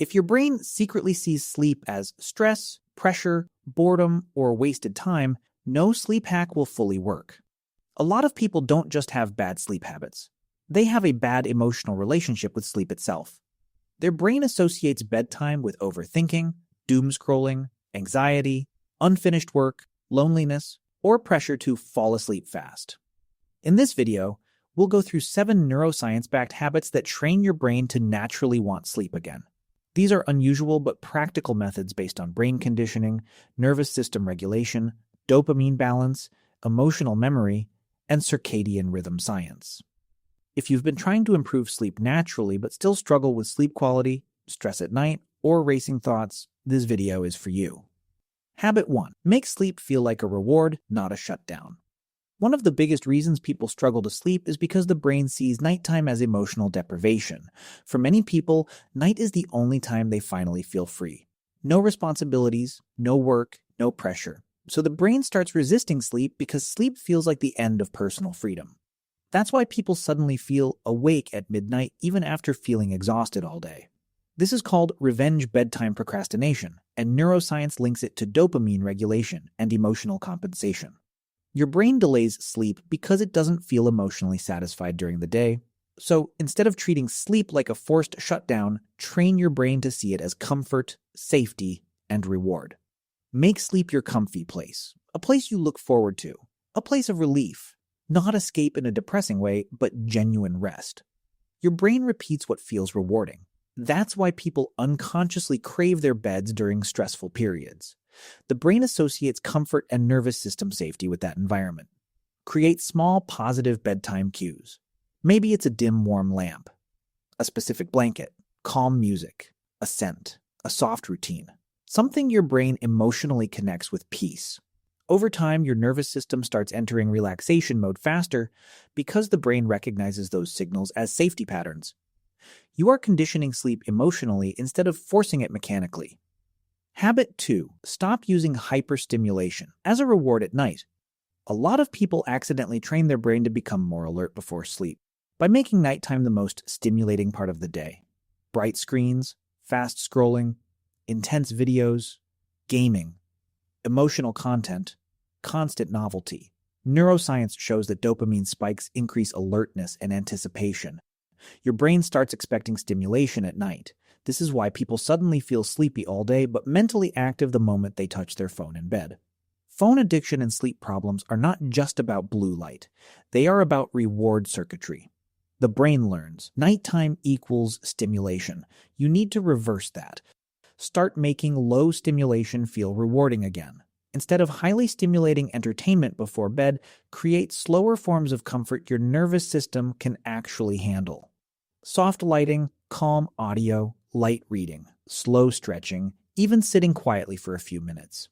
If your brain secretly sees sleep as stress, pressure, boredom, or wasted time, no sleep hack will fully work. A lot of people don't just have bad sleep habits. They have a bad emotional relationship with sleep itself. Their brain associates bedtime with overthinking, doom scrolling, anxiety, unfinished work, loneliness, or pressure to fall asleep fast. In this video, we'll go through 7 neuroscience-backed habits that train your brain to naturally want sleep again. These are unusual but practical methods based on brain conditioning, nervous system regulation, dopamine balance, emotional memory, and circadian rhythm science. If you've been trying to improve sleep naturally but still struggle with sleep quality, stress at night, or racing thoughts, this video is for you. Habit 1. Make sleep feel like a reward, not a shutdown. One of the biggest reasons people struggle to sleep is because the brain sees nighttime as emotional deprivation. For many people, night is the only time they finally feel free. No responsibilities, no work, no pressure. So the brain starts resisting sleep because sleep feels like the end of personal freedom. That's why people suddenly feel awake at midnight even after feeling exhausted all day. This is called revenge bedtime procrastination, and neuroscience links it to dopamine regulation and emotional compensation. Your brain delays sleep because it doesn't feel emotionally satisfied during the day. So instead of treating sleep like a forced shutdown, train your brain to see it as comfort, safety, and reward. Make sleep your comfy place, a place you look forward to, a place of relief, not escape in a depressing way, but genuine rest. Your brain repeats what feels rewarding. That's why people unconsciously crave their beds during stressful periods. The brain associates comfort and nervous system safety with that environment. Create small, positive bedtime cues. Maybe it's a dim, warm lamp, a specific blanket, calm music, a scent, a soft routine. Something your brain emotionally connects with peace. Over time, your nervous system starts entering relaxation mode faster because the brain recognizes those signals as safety patterns. You are conditioning sleep emotionally instead of forcing it mechanically. Habit 2. Stop using hyper-stimulation as a reward at night. A lot of people accidentally train their brain to become more alert before sleep by making nighttime the most stimulating part of the day. Bright screens, fast scrolling, intense videos, gaming, emotional content, constant novelty. Neuroscience shows that dopamine spikes increase alertness and anticipation. Your brain starts expecting stimulation at night. This is why people suddenly feel sleepy all day but mentally active the moment they touch their phone in bed. Phone addiction and sleep problems are not just about blue light. They are about reward circuitry. The brain learns nighttime equals stimulation. You need to reverse that. Start making low stimulation feel rewarding again. Instead of highly stimulating entertainment before bed, create slower forms of comfort your nervous system can actually handle. Soft lighting, calm audio, light reading, slow stretching, even sitting quietly for a few minutes.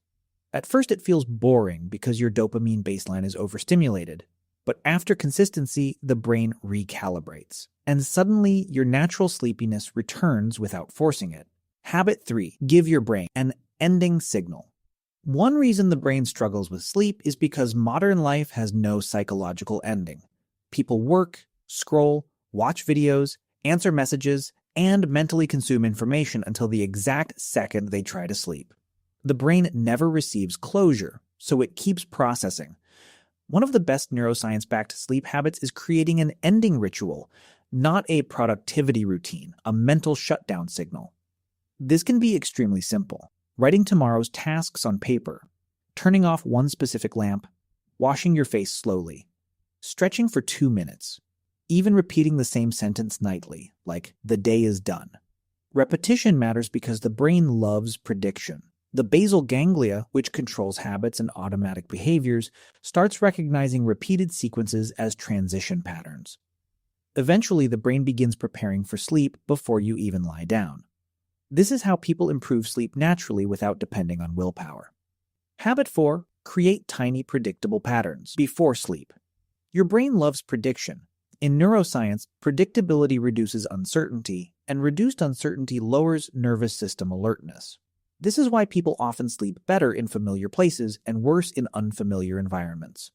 At first it feels boring because your dopamine baseline is overstimulated, but after consistency, the brain recalibrates, and suddenly your natural sleepiness returns without forcing it. Habit 3. Give your brain an ending signal. One reason the brain struggles with sleep is because modern life has no psychological ending. People work, scroll, watch videos, answer messages, and mentally consume information until the exact second they try to sleep. The brain never receives closure, so it keeps processing. One of the best neuroscience-backed sleep habits is creating an ending ritual, not a productivity routine, a mental shutdown signal. This can be extremely simple. Writing tomorrow's tasks on paper, turning off one specific lamp, washing your face slowly, stretching for 2 minutes, even repeating the same sentence nightly, like, "the day is done." Repetition matters because the brain loves prediction. The basal ganglia, which controls habits and automatic behaviors, starts recognizing repeated sequences as transition patterns. Eventually, the brain begins preparing for sleep before you even lie down. This is how people improve sleep naturally without depending on willpower. Habit 4. Create tiny predictable patterns before sleep. Your brain loves prediction. In neuroscience, predictability reduces uncertainty, and reduced uncertainty lowers nervous system alertness. This is why people often sleep better in familiar places and worse in unfamiliar environments.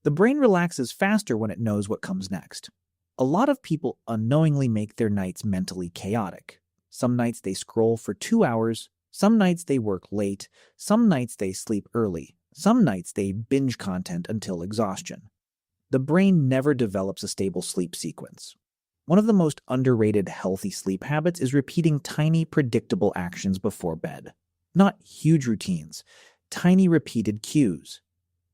The brain relaxes faster when it knows what comes next. A lot of people unknowingly make their nights mentally chaotic. Some nights they scroll for 2 hours. Some nights they work late. Some nights they sleep early. Some nights they binge content until exhaustion. The brain never develops a stable sleep sequence. One of the most underrated healthy sleep habits is repeating tiny, predictable actions before bed. Not huge routines, tiny repeated cues.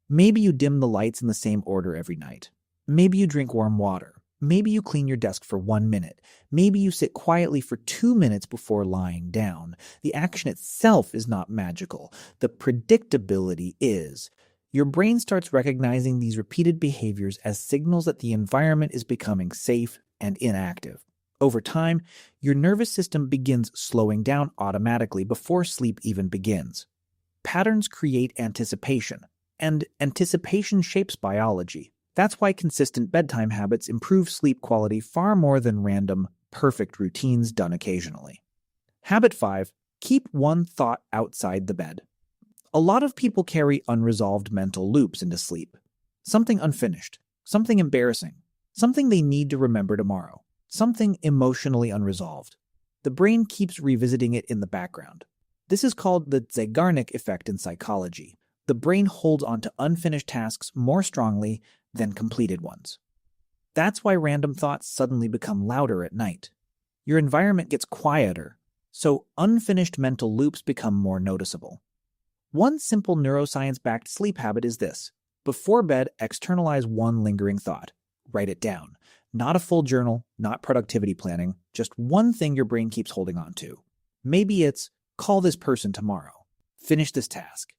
Maybe you dim the lights in the same order every night. Maybe you drink warm water. Maybe you clean your desk for 1 minute. Maybe you sit quietly for 2 minutes before lying down. The action itself is not magical. The predictability is. Your brain starts recognizing these repeated behaviors as signals that the environment is becoming safe and inactive. Over time, your nervous system begins slowing down automatically before sleep even begins. Patterns create anticipation, and anticipation shapes biology. That's why consistent bedtime habits improve sleep quality far more than random, perfect routines done occasionally. Habit 5. Keep one thought outside the bed. A lot of people carry unresolved mental loops into sleep. Something unfinished, something embarrassing, something they need to remember tomorrow, something emotionally unresolved. The brain keeps revisiting it in the background. This is called the Zeigarnik effect in psychology. The brain holds onto unfinished tasks more strongly than completed ones. That's why random thoughts suddenly become louder at night. Your environment gets quieter, so unfinished mental loops become more noticeable. One simple neuroscience-backed sleep habit is this. Before bed, externalize one lingering thought. Write it down. Not a full journal, not productivity planning, just one thing your brain keeps holding on to. Maybe it's, call this person tomorrow. Finish this task.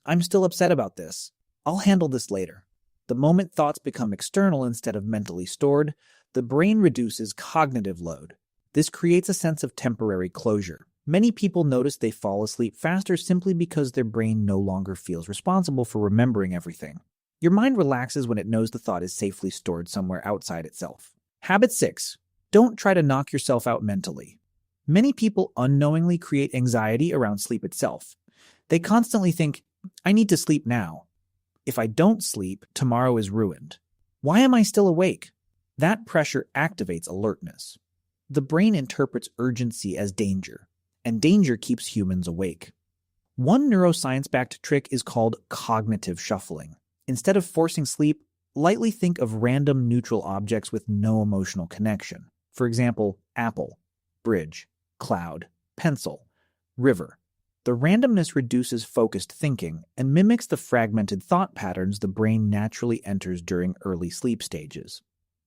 I'm still upset about this. I'll handle this later. The moment thoughts become external instead of mentally stored, the brain reduces cognitive load. This creates a sense of temporary closure. Many people notice they fall asleep faster simply because their brain no longer feels responsible for remembering everything. Your mind relaxes when it knows the thought is safely stored somewhere outside itself. Habit 6. Don't try to knock yourself out mentally. Many people unknowingly create anxiety around sleep itself. They constantly think, I need to sleep now. If I don't sleep, tomorrow is ruined. Why am I still awake? That pressure activates alertness. The brain interprets urgency as danger, and danger keeps humans awake. One neuroscience-backed trick is called cognitive shuffling. Instead of forcing sleep, lightly think of random neutral objects with no emotional connection. For example, apple, bridge, cloud, pencil, river. The randomness reduces focused thinking and mimics the fragmented thought patterns the brain naturally enters during early sleep stages.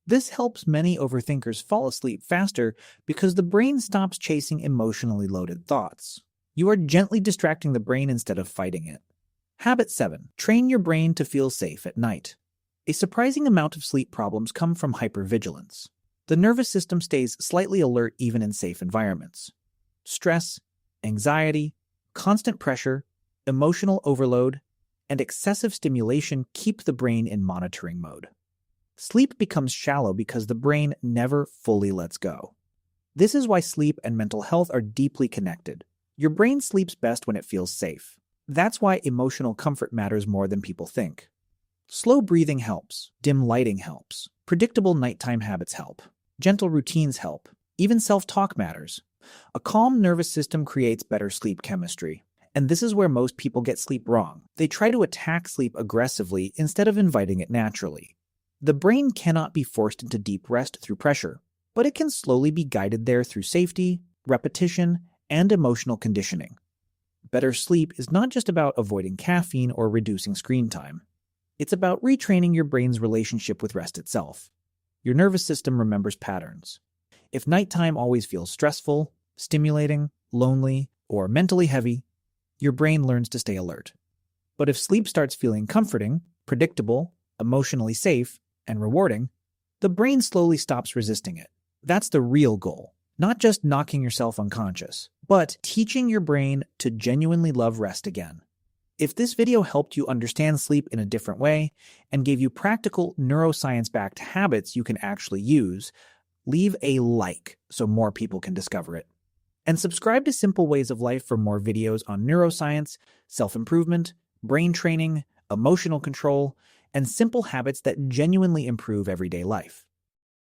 This helps many overthinkers fall asleep faster because the brain stops chasing emotionally loaded thoughts. You are gently distracting the brain instead of fighting it. Habit 7. Train your brain to feel safe at night. A surprising amount of sleep problems come from hypervigilance. The nervous system stays slightly alert even in safe environments. Stress, anxiety, constant pressure, emotional overload, and excessive stimulation keep the brain in monitoring mode. Sleep becomes shallow because the brain never fully lets go. This is why sleep and mental health are deeply connected. Your brain sleeps best when it feels safe. That's why emotional comfort matters more than people think. Slow breathing helps. Dim lighting helps. Predictable nighttime habits help. Gentle routines help. Even self-talk matters. A calm nervous system creates better sleep chemistry. And this is where most people get sleep wrong. They try to attack sleep aggressively instead of inviting it naturally. The brain cannot be forced into deep rest through pressure, but it can slowly be guided there through safety, repetition, and emotional conditioning. Better sleep is not just about avoiding caffeine or reducing screen time. It's about retraining your brain's relationship with rest itself. Your nervous system remembers patterns. If nighttime always feels stressful, stimulating, lonely, or mentally heavy, your brain learns to stay alert. But if sleep starts feeling comforting, predictable, emotionally safe, and rewarding, the brain slowly stops resisting it. That's the real goal. Not just knocking yourself unconscious, but teaching your brain to genuinely love rest again. If this video helped you understand sleep in a different way and gave you practical neuroscience-backed habits you can actually use, leave a like so more people can discover it. And subscribe to Simple Ways of Life for more videos on neuroscience, self-improvement, brain training, emotional control, and simple habits that genuinely improve everyday life.